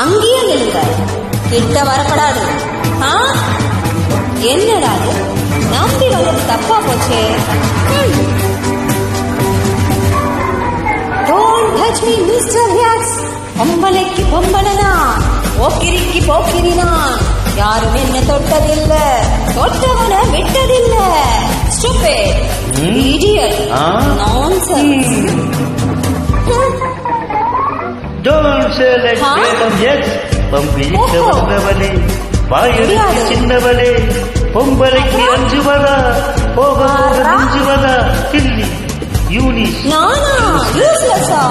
அங்கேயே நில்லுங்க, கிட்ட வரப்படாது. என்னடா அது, நம்பி வந்தது தப்பா போச்சே. Don't touch me, Mr. X. பொம்பளைக்கு பொம்பளனா, போக்கிரிக்கு போக்கிரினா, யாரும் என்ன தொட்டதில்ல, தொட்டவன விட்டதில்ல. Stupid, idiot, nonsense. Don't say like Madam X. பம்பிழிக்க வந்தவளே, வாயெடுத்து சின்னவளே, பொம்பளைக்கு அஞ்சுவதா, போக போக மிஞ்சுவதா, தில்லி யூனிஸ். நானா யூஸ்லெஸ்ஸா?